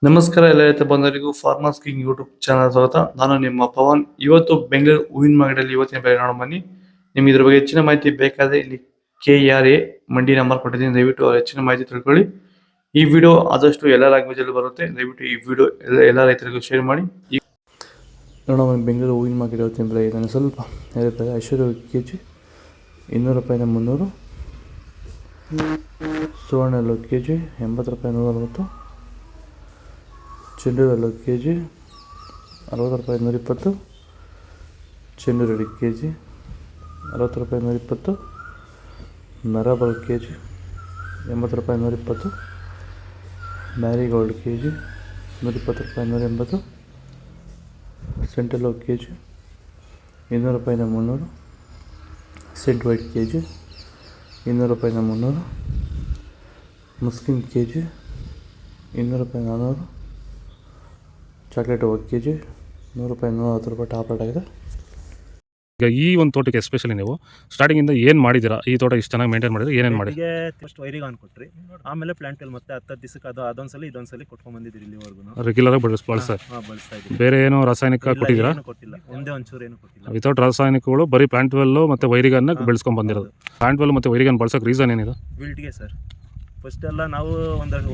ನಮಸ್ಕಾರ ಎಲ್ಲ ರೈತ ಬಂಧುಗಳಿಗೂ ಫಾರ್ಮರ್ಸ್ ಕಿಂಗ್ ಯೂಟ್ಯೂಬ್ ಚಾನಲ್ ಸ್ವಾಗತ. ನಾನು ನಿಮ್ಮ ಪವನ್. ಇವತ್ತು ಬೆಂಗಳೂರು ಹೂವಿನ ಮಾರ್ಕೆಟಲ್ಲಿ ಇವತ್ತಿನ ಬೆಲೆ ನೋಡೋಣ ಬನ್ನಿ. ನಿಮ್ಗೆ ಇದ್ರ ಬಗ್ಗೆ ಹೆಚ್ಚಿನ ಮಾಹಿತಿ ಬೇಕಾದ್ರೆ ಇಲ್ಲಿ KRA ಮಂಡಿ ನಂಬರ್ ಕೊಟ್ಟಿದ್ದೀನಿ, ದಯವಿಟ್ಟು ಹೆಚ್ಚಿನ ಮಾಹಿತಿ ತಿಳ್ಕೊಳ್ಳಿ. ಈ ವಿಡಿಯೋ ಆದಷ್ಟು ಎಲ್ಲ ಲ್ಯಾಂಗ್ವೇಜ್ ಅಲ್ಲಿ ಬರುತ್ತೆ, ದಯವಿಟ್ಟು ಈ ವಿಡಿಯೋ ಎಲ್ಲ ರೈತರಿಗೂ ಶೇರ್ ಮಾಡಿ. ನೋಡೋಣ ಬೆಂಗಳೂರು ಹೂವಿನ ಮಾರ್ಕೆಟ್ ಇವತ್ತಿನ ಬೆಲೆ ನಾನು ಸ್ವಲ್ಪ ಹೇಳ್ತಾರೆ. ಐಶ್ವರ್ಯ KG 200 ರೂಪಾಯಿಂದ 300, ಸುವರ್ಣ ಎಲ್ಲೋ KG 80 ರೂಪಾಯಿ 140, ಚೆಂಡು ಎಲ್ಲೋ KG 60 ರೂಪಾಯಿ 120, ಚೆಂಡು ರೆಡಿ KG 60 ರೂಪಾಯಿ 120, ನರಬಲ್ KG 80 ರೂಪಾಯಿ 120, ಮ್ಯಾರಿಗೋಲ್ಡ್ KG 120 ರೂಪಾಯಿ 180, ಸೆಂಟೆಲ್ಲೋ KG 200 ರೂಪಾಯಿಂದ 300, ಸೆಂಟ್ ವೈಟ್ KG 200 ರೂಪಾಯಿಂದ 300, ಮುಸ್ಕಿನ್ KG 200 ರೂಪಾಯಿ 400, ಚಾಕ್ಲೇಟ್ 1 KG 100 ರೂಪಾಯಿ 110 ರೂಪಾಯಿ ಟಾಪ್ ರೇಟ್ ಆಗಿದೆ. ಈಗ ಈ ಒಂದು ತೋಟಕ್ಕೆ ಎಸ್ಪೆಷಲಿ ನೀವು ಸ್ಟಾರ್ಟಿಂಗಿಂದ ಏನು ಮಾಡಿದ್ದೀರಾ? ಈ ತೋಟ ಇಷ್ಟು ಚೆನ್ನಾಗಿ ಮೇಂಟೈನ್ ಮಾಡಿದ್ರೆ ಏನೇನು ಮಾಡಿ? ಫಸ್ಟ್ ವೈರಿಗೆ ಕೊಟ್ರಿ, ಆಮೇಲೆ ಪ್ಲಾಂಟ್ ಮತ್ತೆ 10 ದಿವಸಕ್ಕೆ ಅದೊಂದ್ಸಲಿ ಇದೊಂದ್ಸಲಿ ಕೊಟ್ಕೊಂಡ್ ಬಂದಿದ್ದೀರಿ ಇಲ್ಲಿವರೆಗೂ ರೆಗ್ಯುಲರ್ ಆಗಿ ಬಳಸ್ತಾ ಇದ್ದೀವಿ. ಬೇರೆ ಏನೋ ರಾಸಾಯನಿಕ ಕೊಟ್ಟಿದ್ದೀರಾ? ಕೊಟ್ಟಿಲ್ಲ, ಒಂದೇ ಒಂಚೂರು ಏನು ಕೊಟ್ಟಿಲ್ಲ. ವಿತೌಟ್ ರಾಸಾಯನಿಕಗಳು ಬರೀ ಪ್ಲಾಂಟ್ ವೆಲ್ಲು ಮತ್ತು ವೈರಿಗನ್ನ ಬೆಳೆಸ್ಕೊಂಡು ಬಂದಿರೋದು. ಪ್ಲಾಂಟ್ ವೆಲ್ ಮತ್ತು ವೈರಿಗನ್ ಬಳಸೋಕೆ ರೀಸನ್ ಏನಿದೆ? ವಿಲ್ಟ್ಗೆ ಸರ್. ಫಸ್ಟ್ ಎಲ್ಲ ನಾವು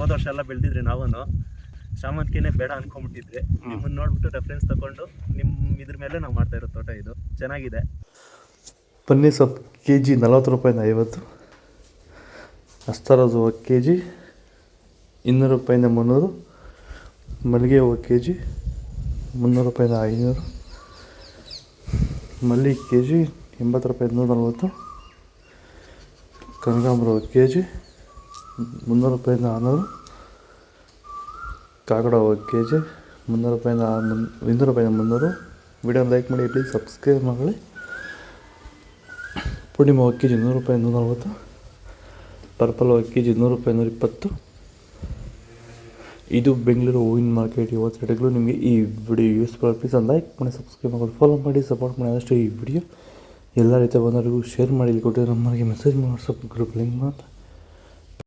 ಹೋದ ವರ್ಷ ಎಲ್ಲ ಬೆಳೆದಿದ್ರಿ, ನಾವು ಶಾಮಂತಿಗೆನೇ ಬೇಡ ಅನ್ಕೊಂಡ್ಬಿಟ್ಟಿದ್ರಿ. ನಿಮ್ಮನ್ನ ನೋಡ್ಬಿಟ್ಟು ರೆಫರೆನ್ಸ್ ತಗೊಂಡು ನಿಮ್ಮ ಇದ್ರ ಮೇಲೆ ನಾವು ಮಾಡ್ತಾ ಇರೋ ತೋಟ ಇದು ಚೆನ್ನಾಗಿದೆ. ಪನ್ನೀರ್ ಸೊಪ್ಪು KG 40 ರೂಪಾಯಿಂದ 50, ಅಸ್ತರೋಸು KG 200 ರೂಪಾಯಿಂದ 300, ಮಲ್ಲಿಗೆ ಹೂವು KG 300 ರೂಪಾಯಿಂದ 500, ಮಲ್ಲಿ KG 80 ರೂಪಾಯಿ 140, ಕನಕಾಂಬರ KG 300 ರೂಪಾಯಿಂದ 400, ಕಾಕಡ KG 300 ರೂಪಾಯಿಂದ 200 ರೂಪಾಯಿಂದ 300. ವಿಡಿಯೋ ಲೈಕ್ ಮಾಡಿ, ಪ್ಲೀಸ್ ಸಬ್ಸ್ಕ್ರೈಬ್ ಮಾಡಿ. ಪೂರ್ಣಿಮಾ KG 100 ರೂಪಾಯಿ 140, ಪರ್ಪಲ್ KG 100 ರೂಪಾಯಿ 120. ಇದು ಬೆಂಗಳೂರು ಹೂವಿನ ಮಾರ್ಕೆಟ್ ಇವತ್ತು ರೇಟ್ಗಳು. ನಿಮಗೆ ಈ ವಿಡಿಯೋ ಯೂಸ್ಫುಲ್, ಪ್ಲೀಸ್ ಲೈಕ್ ಮಾಡಿ, ಸಬ್ಸ್ಕ್ರೈಬ್ ಮಾಡಿ, ಫಾಲೋ ಮಾಡಿ, ಸಪೋರ್ಟ್ ಮಾಡಿ. ಆದಷ್ಟು ಈ ವಿಡಿಯೋ ಎಲ್ಲ ರೀತಿಯ ಬಂದವರಿಗೂ ಶೇರ್ ಮಾಡಿ. ಇಲ್ಲಿ ಕೊಟ್ಟಿರೋ ನಂಬರ್ಗೆ ಮೆಸೇಜ್ ಮಾಡಿ, ವಾಟ್ಸಪ್ ಗ್ರೂಪ್ ಲಿಂಕ್ ಮಾತ್ರ